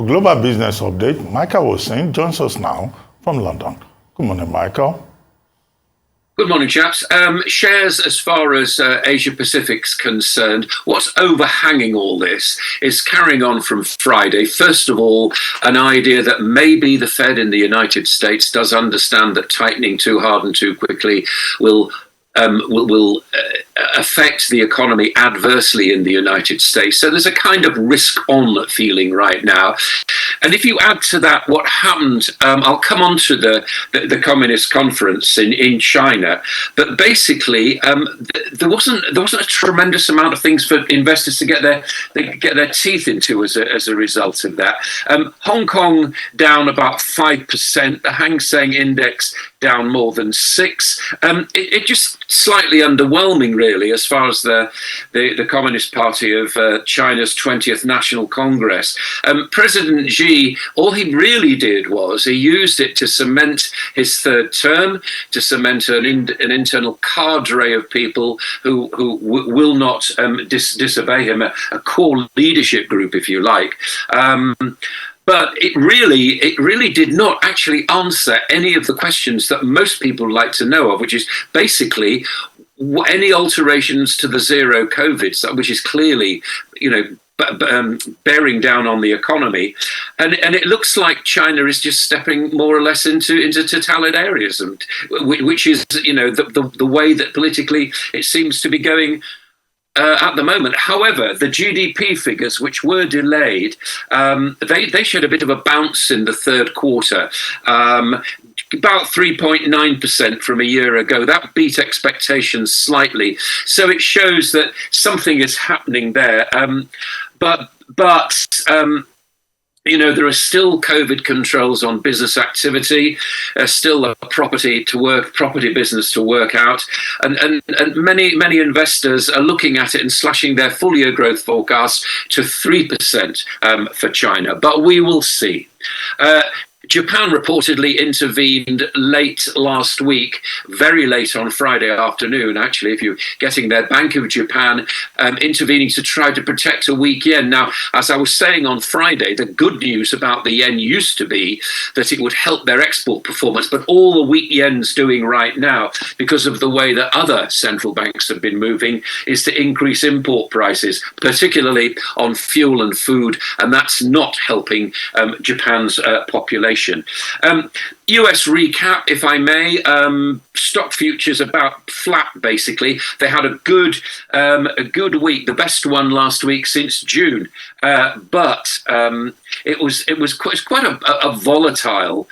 For Global Business Update, Michael Oseni joins us now from London. Good morning, Michael. Good morning, chaps. Shares, as far as Asia Pacific's concerned, what's overhanging all this is carrying on from Friday. First of all, an idea that maybe the Fed in the United States does understand that tightening too hard and too quickly will affect the economy adversely in the United States. So there's a kind of risk-on feeling right now. And if you add to that what happened, I'll come on to the Communist Conference in China, but basically there wasn't a tremendous amount of things for investors to get their teeth into as a result of that. Hong Kong down about 5%, the Hang Seng Index down more than 6%. It just slightly underwhelming, really, as far as the Communist Party of China's 20th National Congress. President Xi, all he really did was he used it to cement his third term, to cement an internal cadre of people who will not disobey him, a core leadership group, if you like. But it really did not actually answer any of the questions that most people like to know of, which is basically any alterations to the zero COVID, which is clearly, bearing down on the economy, and it looks like China is just stepping more or less into totalitarianism, which is the way that politically it seems to be going. At the moment. However, the GDP figures, which were delayed, they showed a bit of a bounce in the third quarter. About 3.9% from a year ago. That beat expectations slightly. So it shows that something is happening there. But there are still COVID controls on business activity. There's still a property business to work out, and many investors are looking at it and slashing their full year growth forecast to 3% for China. But we will see. Japan reportedly intervened late last week, very late on Friday afternoon, actually, if you're getting there. Bank of Japan intervening to try to protect a weak yen. Now, as I was saying on Friday, the good news about the yen used to be that it would help their export performance, but all the weak yen's doing right now, because of the way that other central banks have been moving, is to increase import prices, particularly on fuel and food, and that's not helping Japan's population. US recap, if I may. Stock futures about flat, basically. They had a good week, the best one last week since June. But it was quite a volatile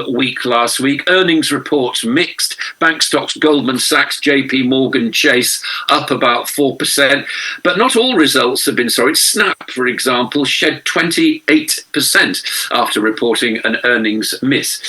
week last week. Earnings reports mixed. Bank stocks, Goldman Sachs, JP Morgan Chase up about 4%. But not all results have been sorry. Snap, for example, shed 28% after reporting an earnings miss.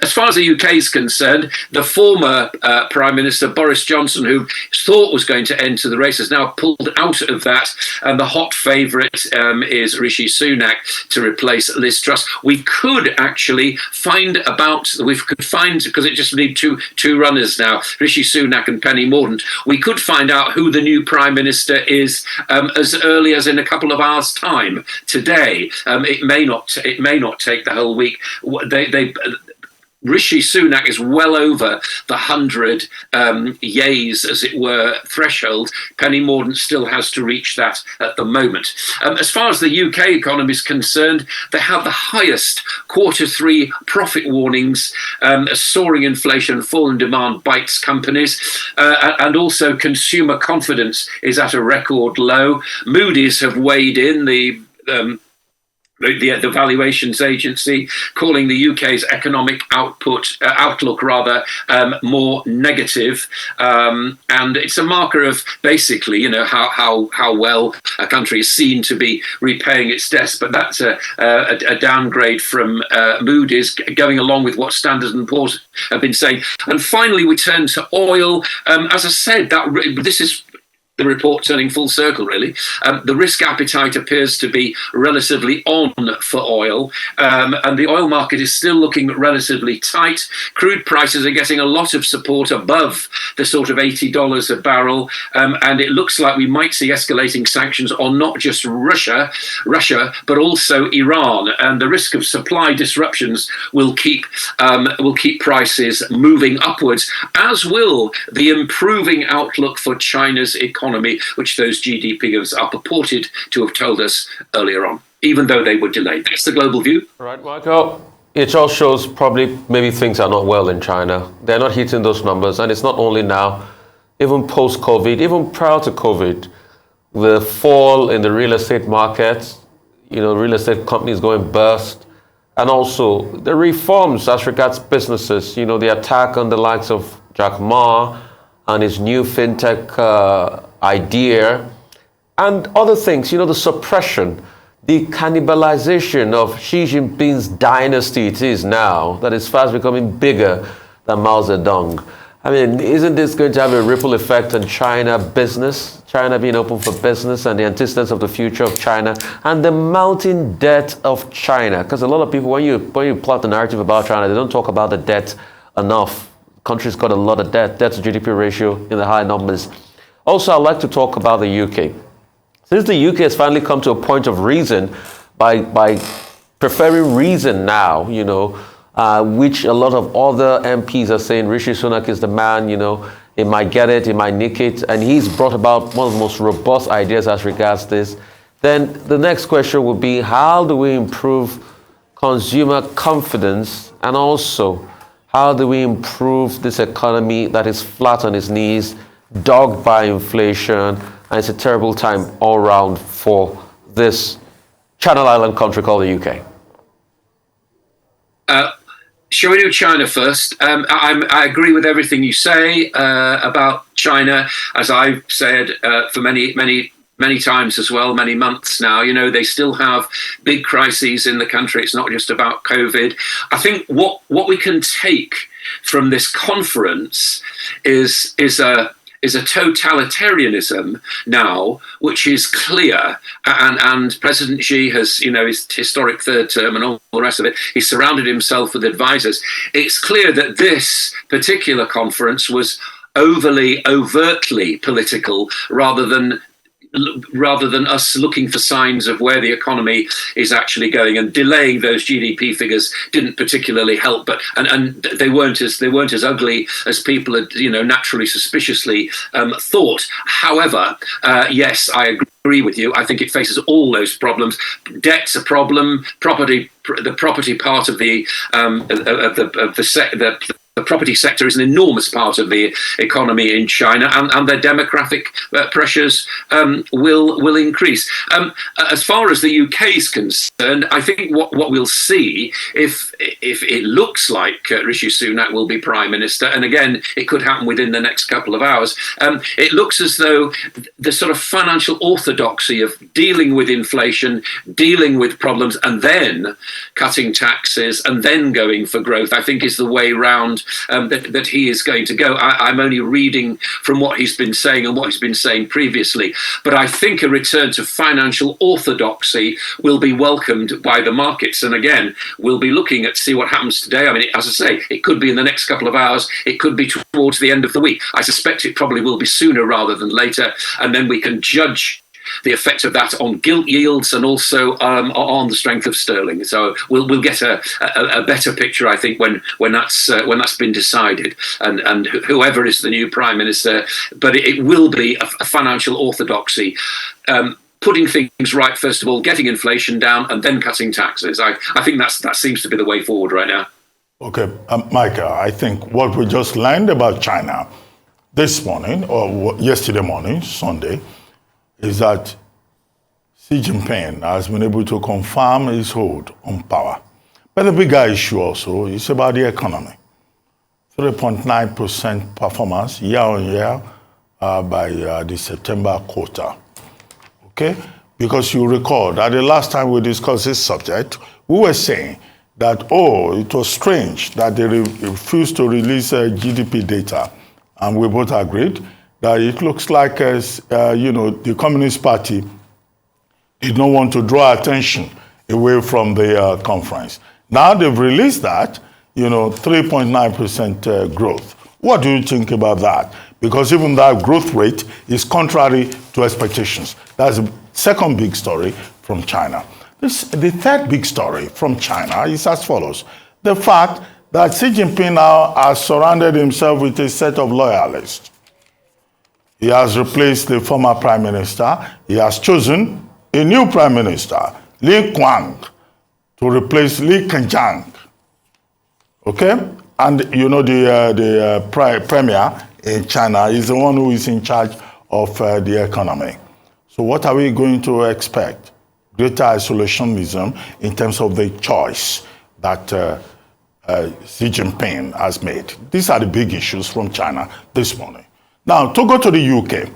As far as the UK is concerned, the former Prime Minister Boris Johnson, who thought was going to enter the race, has now pulled out of that, and the hot favourite is Rishi Sunak to replace Liz Truss. We could actually find, because it just need two runners now, Rishi Sunak and Penny Mordaunt. We could find out who the new Prime Minister is as early as in a couple of hours' time today. It may not take the whole week. Rishi Sunak is well over the 100 yays, as it were, threshold. Penny Mordaunt still has to reach that at the moment. As far as the UK economy is concerned, they have the highest Q3 profit warnings. Soaring inflation, falling demand bites companies, and also consumer confidence is at a record low. Moody's have weighed in, the valuations agency, calling the UK's economic outlook more negative, and it's a marker of basically how well a country is seen to be repaying its debts. But that's a downgrade from Moody's, going along with what Standard & Poor's have been saying. And finally, we turn to oil. As I said, this is the report turning full circle, really. The risk appetite appears to be relatively on for oil, and the oil market is still looking relatively tight. Crude prices are getting a lot of support above the sort of $80 a barrel, and it looks like we might see escalating sanctions on not just Russia, but also Iran. And the risk of supply disruptions will keep prices moving upwards, as will the improving outlook for China's economy, which those GDP figures are purported to have told us earlier on, even though they were delayed. That's the global view. Right, Michael. It all shows probably maybe things are not well in China. They're not hitting those numbers. And it's not only now, even post-COVID, even prior to COVID, the fall in the real estate market, real estate companies going bust, and also the reforms as regards businesses, the attack on the likes of Jack Ma and his new fintech idea, and other things, the suppression, the cannibalization of Xi Jinping's dynasty it is now, that is fast becoming bigger than Mao Zedong. I mean, isn't this going to have a ripple effect on China business, China being open for business and the antecedents of the future of China and the mounting debt of China? Because a lot of people, when you plot the narrative about China, they don't talk about the debt enough. Country's got a lot of debt to GDP ratio in the high numbers. Also, I'd like to talk about the UK. Since the UK has finally come to a point of reason by preferring reason now, which a lot of other MPs are saying Rishi Sunak is the man, he might get it, he might nick it, and he's brought about one of the most robust ideas as regards this. Then the next question would be, how do we improve consumer confidence, and also how do we improve this economy that is flat on its knees, dogged by inflation, and it's a terrible time all round for this Channel Island country called the UK? Shall we do China first? I agree with everything you say about China, as I've said for many times as well, many months now. They still have big crises in the country. It's not just about COVID. I think what we can take from this conference is a totalitarianism now, which is clear. And President Xi has, his historic third term and all the rest of it, he's surrounded himself with advisors. It's clear that this particular conference was overtly political rather than us looking for signs of where the economy is actually going, and delaying those GDP figures didn't particularly help. But and they weren't as ugly as people had naturally suspiciously thought. However, yes, I agree with you. I think it faces all those problems. Debt's a problem. The property part of the property sector is an enormous part of the economy in China, and their demographic pressures will increase. As far as the UK is concerned, I think what we'll see, if it looks like Rishi Sunak will be Prime Minister, and again, it could happen within the next couple of hours, it looks as though the sort of financial orthodoxy of dealing with inflation, dealing with problems, and then cutting taxes, and then going for growth, I think is the way round that he is going to go. I'm only reading from what he's been saying and what he's been saying previously, but I think a return to financial orthodoxy will be welcomed by the markets. And again, we'll be looking at see what happens today. I mean, as I say, it could be in the next couple of hours, it could be towards the end of the week. I suspect it probably will be sooner rather than later, and then we can judge the effect of that on gilt yields and also on the strength of sterling. So we'll get a better picture, I think, when that's been decided, and whoever is the new Prime Minister. But it will be a financial orthodoxy, putting things right first of all, getting inflation down, and then cutting taxes. I think that seems to be the way forward right now. Okay, Micah, I think what we just learned about China this morning, or yesterday morning, Sunday, is that Xi Jinping has been able to confirm his hold on power. But the bigger issue also is about the economy. 3.9% performance year on year by the September quarter. Okay? Because you recall that the last time we discussed this subject, we were saying that, it was strange that they refused to release GDP data. And we both agreed that it looks like, the Communist Party did not want to draw attention away from the conference. Now they've released that, 3.9% growth. What do you think about that? Because even that growth rate is contrary to expectations. That's the second big story from China. The third big story from China is as follows. The fact that Xi Jinping now has surrounded himself with a set of loyalists. He has replaced the former prime minister. He has chosen a new prime minister, Li Qiang, to replace Li Keqiang. Okay? And the premier in China is the one who is in charge of the economy. So what are we going to expect? Greater isolationism in terms of the choice that Xi Jinping has made. These are the big issues from China this morning. Now, to go to the UK,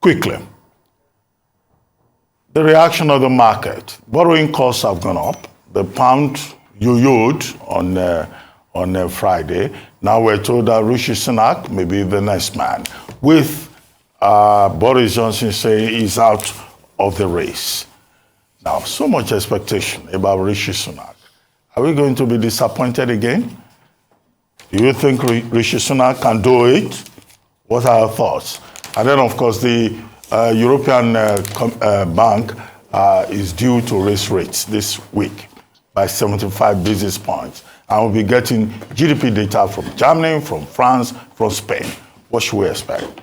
quickly. The reaction of the market. Borrowing costs have gone up. The pound yo-yoed on Friday. Now we're told that Rishi Sunak may be the next man, with Boris Johnson saying he's out of the race. Now, so much expectation about Rishi Sunak. Are we going to be disappointed again? Do you think Rishi Sunak can do it? What are your thoughts? And then, of course, the European Bank is due to raise rates this week by 75 basis points. And we'll be getting GDP data from Germany, from France, from Spain. What should we expect?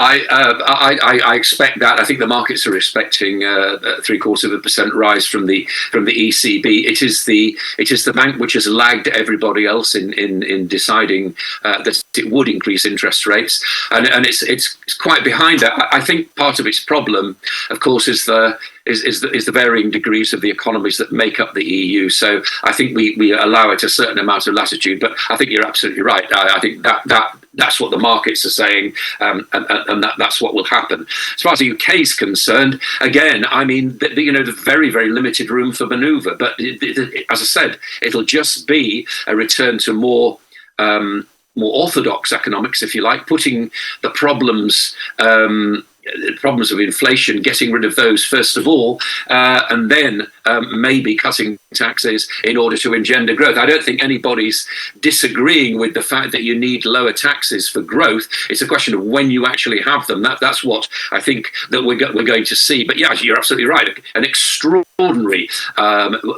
I expect that. I think the markets are expecting a 0.75% rise from the ECB. It is the bank which has lagged everybody else in deciding that it would increase interest rates, and it's quite behind that. I think part of its problem, of course, is the varying degrees of the economies that make up the EU. So I think we allow it a certain amount of latitude. But I think you're absolutely right. I think that's what the markets are saying, and that's what will happen. As far as the UK is concerned, again, I mean, the very, very limited room for manoeuvre. But as I said, it'll just be a return to more orthodox economics, if you like, putting the problems of inflation, getting rid of those first of all, and then maybe cutting taxes in order to engender growth. I don't think anybody's disagreeing with the fact that you need lower taxes for growth. It's a question of when you actually have them. That's what I think that we're going to see. But yeah, you're absolutely right. An extraordinary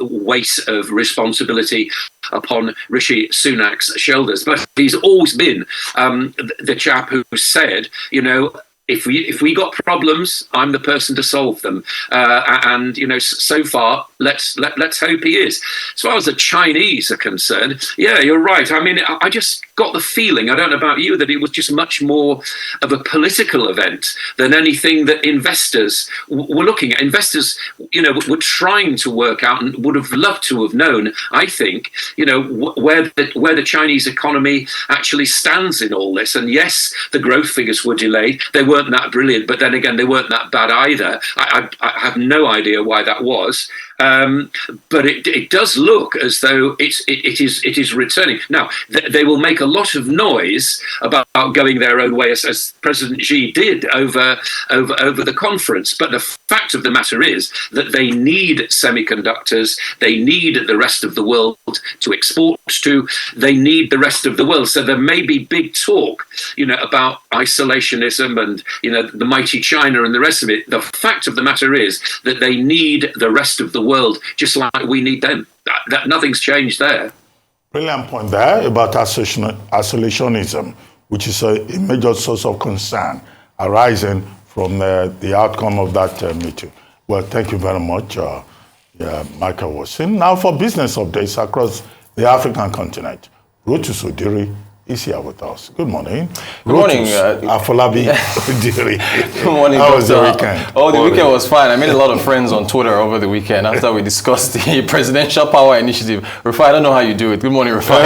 weight of responsibility upon Rishi Sunak's shoulders. But he's always been the chap who said, if we got problems, I'm the person to solve them. And so far, let's hope he is. As far as the Chinese are concerned, yeah, you're right. I mean, I just got the feeling, I don't know about you, that it was just much more of a political event than anything that investors were looking at. Investors, were trying to work out and would have loved to have known, I think, where the Chinese economy actually stands in all this. And yes, the growth figures were delayed. They weren't that brilliant, but then again, they weren't that bad either. I have no idea why that was. But it does look as though it is returning. Now, they will make a lot of noise about going their own way, as President Xi did over the conference. But the fact of the matter is that they need semiconductors. They need the rest of the world to export to. They need the rest of the world. So there may be big talk, about isolationism and, the mighty China and the rest of it. The fact of the matter is that they need the rest of the world just like we need them. That nothing's changed there. Brilliant point there about isolationism, which is a major source of concern arising from the outcome of that meeting. Well, thank you very much, Michael Oseni. Now for business updates across the African continent, Rotus is here with us. Good morning. Good morning. Afolabi Odiri. Good morning, How was the weekend? Oh, the weekend was fine. I made a lot of friends on Twitter over the weekend after we discussed the Presidential Power Initiative. Rufai, I don't know how you do it. Good morning, Rufai.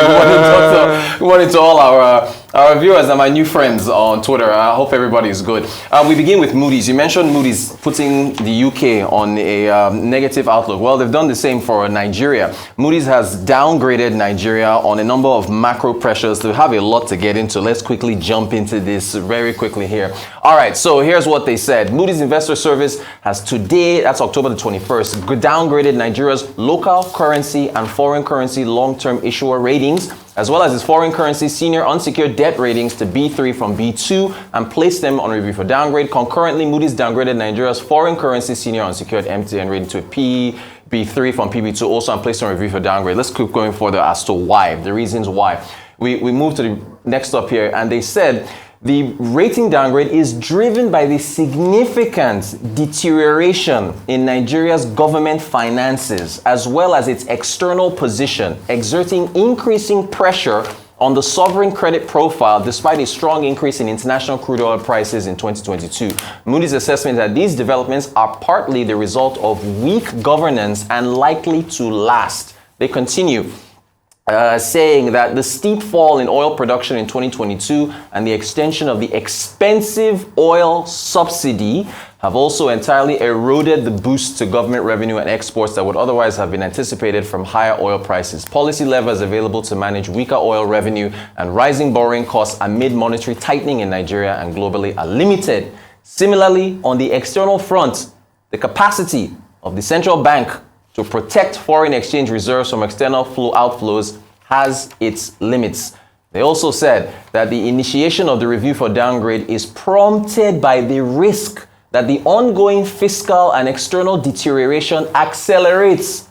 Good morning to all our viewers and my new friends on Twitter. I hope everybody is good. We begin with Moody's. You mentioned Moody's putting the UK on a negative outlook. Well, they've done the same for Nigeria. Moody's has downgraded Nigeria on a number of macro pressures to have have a lot to get into. Let's quickly jump into this very quickly here. All right, so here's what they said. Moody's Investor Service has today, that's October the 21st, downgraded Nigeria's local currency and foreign currency long-term issuer ratings, as well as its foreign currency senior unsecured debt ratings to B3 from B2 and placed them on review for downgrade. Concurrently, Moody's downgraded Nigeria's foreign currency senior unsecured MTN rating to PB3 from PB2 also and placed on review for downgrade. Let's keep going further as to why, the reasons why. We move to the next up here, and they said the rating downgrade is driven by the significant deterioration in Nigeria's government finances, as well as its external position, exerting increasing pressure on the sovereign credit profile despite a strong increase in international crude oil prices in 2022. Moody's assessment that these developments are partly the result of weak governance and likely to last. They continue saying that the steep fall in oil production in 2022 and the extension of the expensive oil subsidy have also entirely eroded the boost to government revenue and exports that would otherwise have been anticipated from higher oil prices. Policy levers available to manage weaker oil revenue and rising borrowing costs amid monetary tightening in Nigeria and globally are limited. Similarly, on the external front, the capacity of the central bank to protect foreign exchange reserves from external outflows has its limits. They also said that the initiation of the review for downgrade is prompted by the risk that the ongoing fiscal and external deterioration accelerates,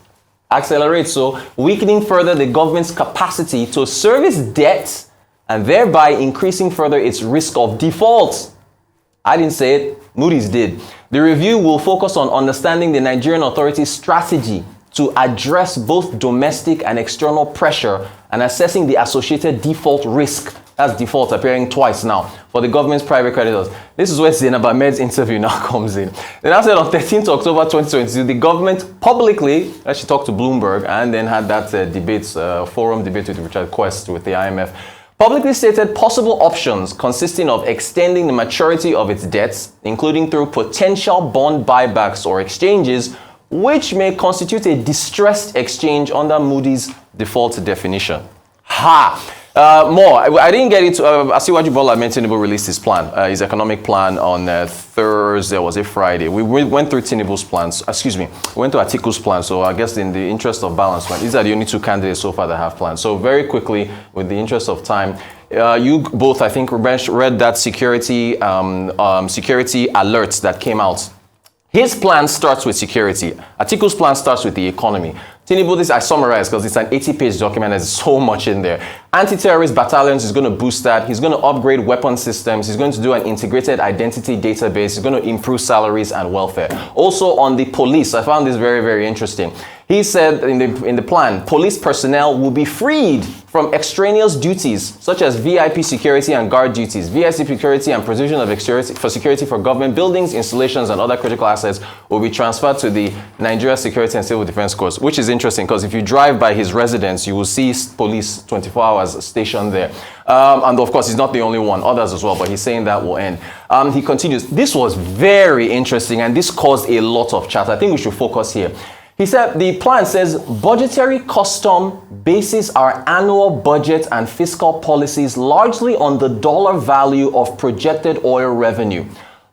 so weakening further the government's capacity to service debt and thereby increasing further its risk of default. I didn't say it, Moody's did. The review will focus on understanding the Nigerian authorities' strategy to address both domestic and external pressure and assessing the associated default risk. That's default appearing twice now for the government's private creditors. This is where Zainab Ahmed's interview now comes in. Then I said on 13th October 2022, the government publicly actually talked to Bloomberg and then had that forum debate with Richard Quest with the IMF. Publicly stated possible options consisting of extending the maturity of its debts, including through potential bond buybacks or exchanges, which may constitute a distressed exchange under Moody's default definition. More. I didn't get into Asiwaju Bola Ahmed Tinubu released his plan, his economic plan on Thursday, was it Friday? We went through Tinubu's plans, we went to Atiku's plan, so I guess in the interest of balance, these are the only two candidates so far that have plans. So very quickly, with the interest of time, you both, I think, read that security alerts that came out. His plan starts with security. Atiku's plan starts with the economy. Tinubu, this I summarized because it's an 80-page document. There's so much in there. Anti-terrorist battalions is going to boost that. He's going to upgrade weapon systems. He's going to do an integrated identity database. He's going to improve salaries and welfare. Also on the police, I found this very, very interesting. He said in the plan, police personnel will be freed from extraneous duties such as VIP security and guard duties. VIP security and provision of security for government buildings, installations, and other critical assets will be transferred to the Nigeria Security and Civil Defense Corps, which is interesting because if you drive by his residence, you will see police 24 hours stationed there. And of course, he's not the only one, others as well, but he's saying that will end. He continues, this was very interesting and this caused a lot of chat. I think we should focus here. He said the plan says budgetary custom bases our annual budget and fiscal policies largely on the dollar value of projected oil revenue.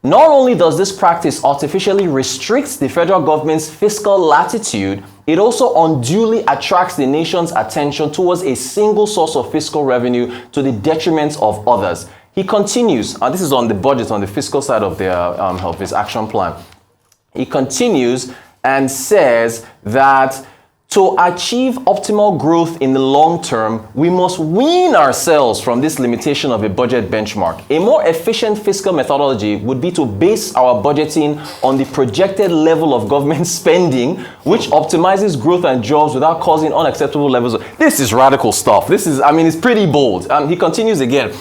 Not only does this practice artificially restrict the federal government's fiscal latitude, it also unduly attracts the nation's attention towards a single source of fiscal revenue to the detriment of others. He continues, and this is on the budget, on the fiscal side of his action plan. He continues and says that to achieve optimal growth in the long term, we must wean ourselves from this limitation of a budget benchmark. A more efficient fiscal methodology would be to base our budgeting on the projected level of government spending, which optimizes growth and jobs without causing unacceptable levels of... This is radical stuff. This is, it's pretty bold. He continues again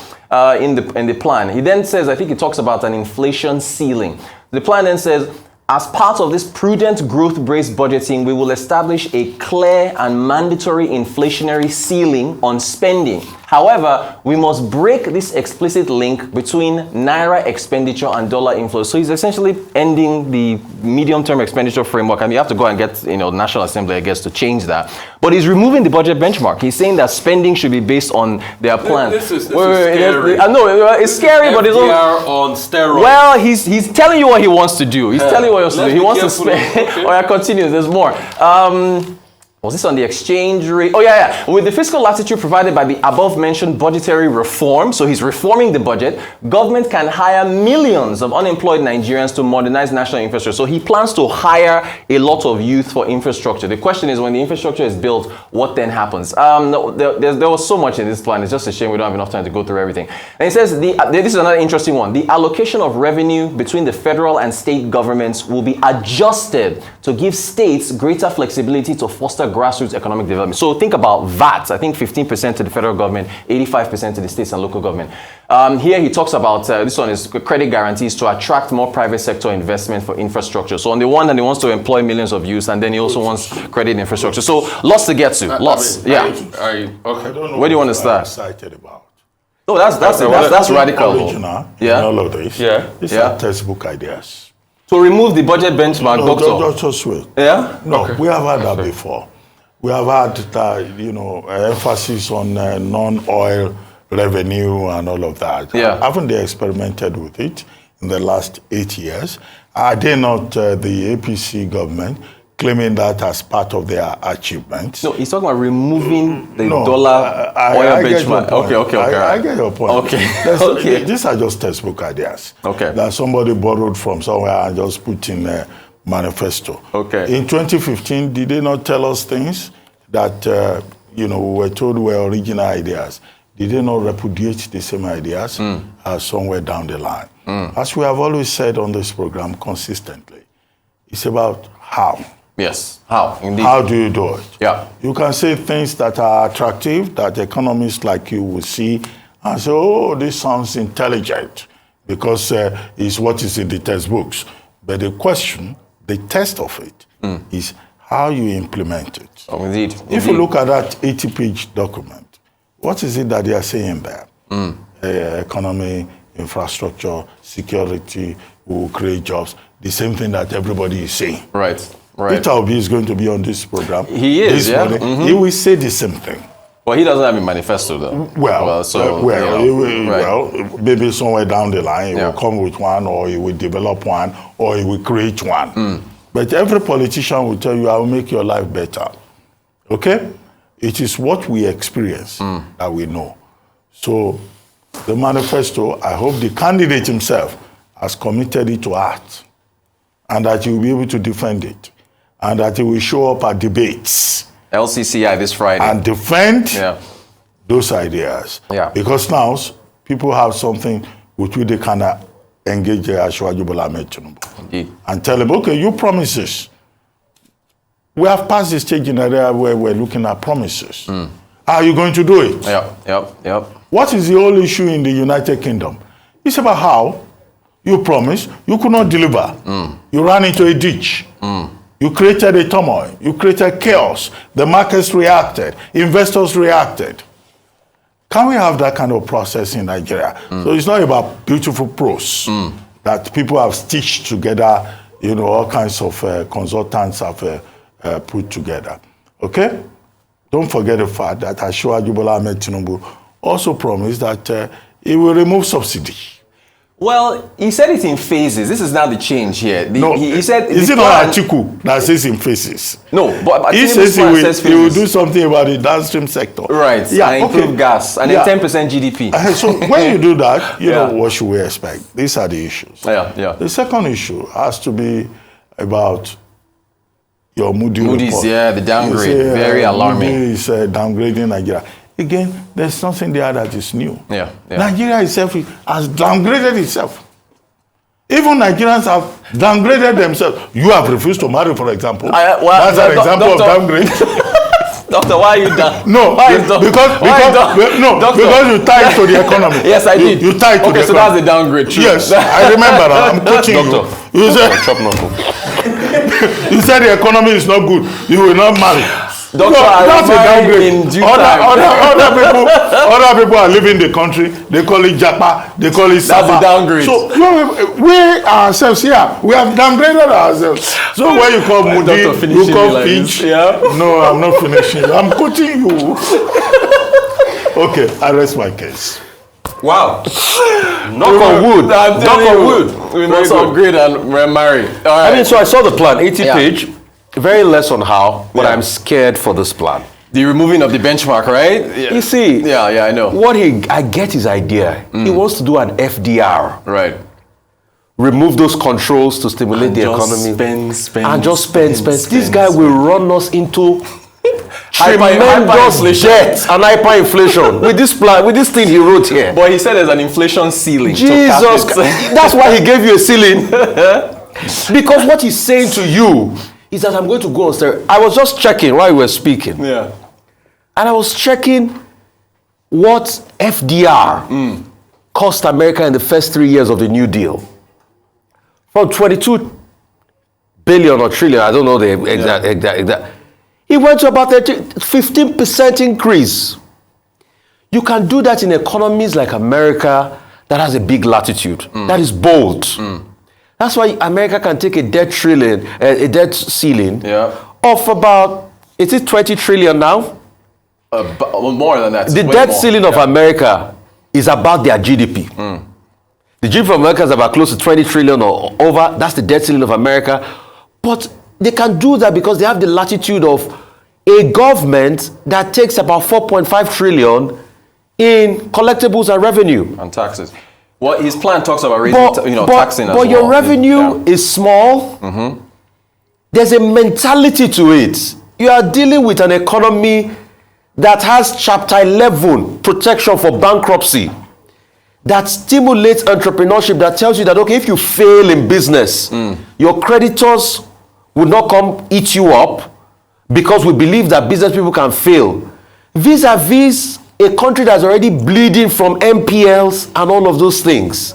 in the plan. He then says, I think he talks about an inflation ceiling. The plan then says, as part of this prudent growth-based budgeting, we will establish a clear and mandatory inflationary ceiling on spending. However, we must break this explicit link between Naira expenditure and dollar inflows. So he's essentially ending the medium-term expenditure framework. And you have to go and get, National Assembly, I guess, to change that. But he's removing the budget benchmark. He's saying that spending should be based on their plan. This is scary. I know, it's scary, but it's on steroids. Well, he's telling you what he wants to do. He's telling you what he wants to do. He wants to spend. Okay. Oh, yeah, continue. There's more. Was this on the exchange rate? Oh, yeah. With the fiscal latitude provided by the above-mentioned budgetary reform, so he's reforming the budget, government can hire millions of unemployed Nigerians to modernize national infrastructure. So he plans to hire a lot of youth for infrastructure. The question is, when the infrastructure is built, what then happens? No, there was so much in this plan. It's just a shame we don't have enough time to go through everything. And he says, this is another interesting one. The allocation of revenue between the federal and state governments will be adjusted to give states greater flexibility to foster grassroots economic development. So think about VAT. I think 15% to the federal government, 85% to the states and local government. Here he talks about, this one is credit guarantees to attract more private sector investment for infrastructure. So on the one hand, he wants to employ millions of youth, and then he also wants credit infrastructure. So lots to get to, lots. Okay. I don't know Where do you want to start? Excited about. Oh, that's radical. Original, Yeah. in all of this. Yeah. These are textbook ideas. To remove the budget benchmark, No, doctor. just wait. Yeah? No, we have had that before. We have had that, emphasis on non-oil revenue and all of that. Yeah. Haven't they experimented with it in the last 8 years? Are they not the APC government claiming that as part of their achievements? No, he's talking about removing the No, dollar I oil get your benchmark. point. Okay. I get your point. Okay. Okay. These are just textbook ideas. Okay. That somebody borrowed from somewhere and just put in a manifesto. Okay. In 2015, did they not tell us things that we were told were original ideas? Did they not repudiate the same ideas somewhere down the line? As we have always said on this program consistently, it's about how. Yes. How? Indeed. How do you do it? Yeah. You can say things that are attractive, that economists like you will see and say, oh, this sounds intelligent because it's what is in the textbooks. But the question, the test of it, is how you implement it. Oh, indeed. If you look at that 80-page document, what is it that they are saying there? Economy, infrastructure, security, will create jobs. The same thing that everybody is saying. Right. Peter Obi is going to be on this program. He is, this morning. He will say the same thing. Well, he doesn't have a manifesto, though. Maybe somewhere down the line, he Yeah. will come with one, or he will develop one, or he will create one. But every politician will tell you, I will make your life better. Okay? It is what we experience that we know. So the manifesto, I hope the candidate himself has committed it to heart, and that he will be able to defend it, and that he will show up at debates LCCI this Friday. and defend Yeah. those ideas. Yeah. Because now people have something with which they can engage Asiwaju Bola Ahmed Tinubu Indeed. and tell him, okay, you promises. We have passed the stage in an area where we're looking at promises. Are you going to do it? Yep. What is the whole issue in the United Kingdom? It's about how you promised, you could not deliver. You ran into a ditch. You created a turmoil. You created chaos. The markets reacted. Investors reacted. Can we have that kind of process in Nigeria? So it's not about beautiful prose that people have stitched together, all kinds of consultants have put together. Okay? Don't forget the fact that Asiwaju Bola Ahmed Tinubu also promised that he will remove subsidy. Well, he said it in phases. This is now the change here. He said, is it not Atiku that says in phases? No, but he says he will do something about the downstream sector. Right. Yeah. And improve gas and then 10% GDP. So when you do that, what should we expect? These are the issues. Yeah. The second issue has to be about your Moody's report. The downgrade, very alarming. Moody's is downgrading Nigeria. Again, there's something there that is new. Yeah. Nigeria itself has downgraded itself. Even Nigerians have downgraded themselves. You have refused to marry, for example. That's an example of downgrade. Doctor, why are you down? No, because you tied to the economy. Yes, I did. You tied to the economy. Okay, so that's the downgrade. True. Yes, I remember that. I'm quoting you. You said the economy is not good. You will not marry. Doctor, that's a downgrade. in due time. Other people are leaving the country. They call it Japa. They call it Saba. That's a downgrade. So we ourselves here, we have downgraded ourselves. So when you call Moody, you call Finch. Yeah. No, I'm not finishing. I'm quoting you. Okay, I rest my case. Wow. Knock on wood. Knock on wood. We must upgrade and marry. All right. I mean, so I saw the plan, 80 Yeah. page. Very less on how, but Yeah. I'm scared for this plan. The removing of the benchmark, right? Yeah. You see, Yeah, I know. I get his idea. He wants to do an FDR. Right. Remove those controls to stimulate the economy. Spend. And just spend. This guy will run us into tremendous hyperinflation. debt and hyperinflation with this plan, with this thing he wrote here. But he said there's an inflation ceiling. to Jesus, cap it. that's why he gave you a ceiling. Because what he's saying to you is that I'm going to go on stereo. I was just checking while we were speaking. Yeah. And I was checking what FDR cost America in the first 3 years of the New Deal. From 22 billion or trillion, I don't know the exact. It went to about 15% increase. You can do that in economies like America that has a big latitude, that is bold. That's why America can take a debt ceiling of about, is it 20 trillion now? More than that. The Way debt more. ceiling of America is about their GDP. The GDP of America is about close to 20 trillion or over. That's the debt ceiling of America. But they can do that because they have the latitude of a government that takes about 4.5 trillion in collectibles and revenue. And taxes. Well, his plan talks about raising, taxing as well. But your revenue is small. There's a mentality to it. You are dealing with an economy that has Chapter 11 protection for bankruptcy, that stimulates entrepreneurship, that tells you that, okay, if you fail in business, your creditors will not come eat you up because we believe that business people can fail. Vis-a-vis a country that's already bleeding from MPLs and all of those things.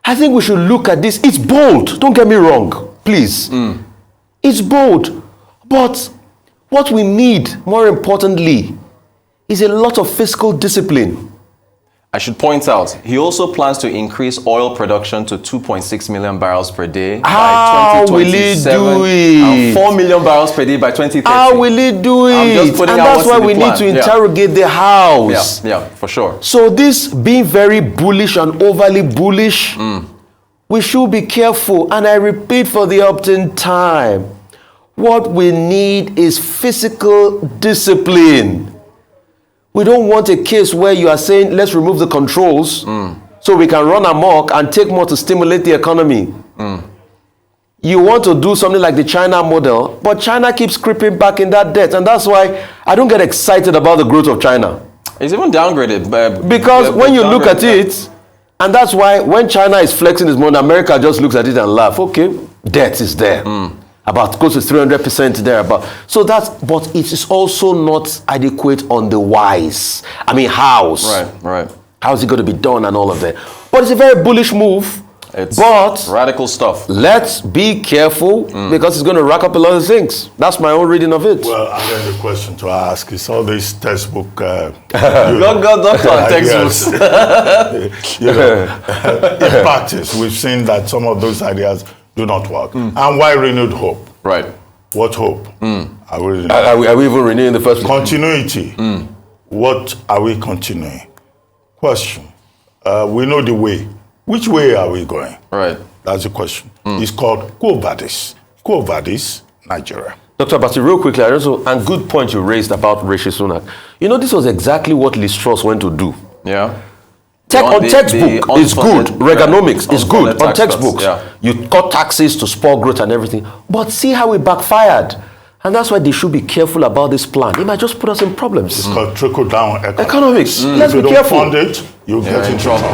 I think we should look at this. It's bold, don't get me wrong, please. It's bold, but what we need, more importantly, is a lot of fiscal discipline. I should point out, he also plans to increase oil production to 2.6 million barrels per day How by will he 2027 do it? and 4 million barrels per day by 2030. How will he do I'm just it? putting And out that's what's why in the we need plan. to Yeah. interrogate the house. Yeah, for sure. So this being very bullish and overly bullish, we should be careful. And I repeat for the upton time, what we need is physical discipline. We don't want a case where you are saying, let's remove the controls so we can run amok and take more to stimulate the economy. You want to do something like the China model, but China keeps creeping back in that debt. And that's why I don't get excited about the growth of China. It's even downgraded. Because when you look at it, and that's why when China is flexing its money, America just looks at it and laugh. Okay, debt is there. About close to 300% there. But it is also not adequate on the whys. I mean, hows. Right. How is it going to be done and all of that? But it's a very bullish move. It's but radical stuff. Let's be careful because it's going to rack up a lot of things. That's my own reading of it. Well, and then the question to ask is all these textbook Doctor on textbooks. In practice, we've seen that some of those ideas do not work. And why renewed hope? Right. What hope? Are we renewing? Are we even renewing the first place? Continuity. What are we continuing? Question. We know the way. Which way are we going? Right. That's the question. It's called Quo Vadis. Quo Vadis, Nigeria. Dr. Abasi, real quickly, and good point you raised about Rishi Sunak. You know, this was exactly what Liz Truss went to do. Yeah. Textbook is good. Reaganomics is good on textbooks. Yeah. You cut taxes to spur growth and everything. But see how it backfired. And that's why they should be careful about this plan. It might just put us in problems. It's called trickle-down economics. Let's If you be don't careful. fund it, you'll get in in trouble.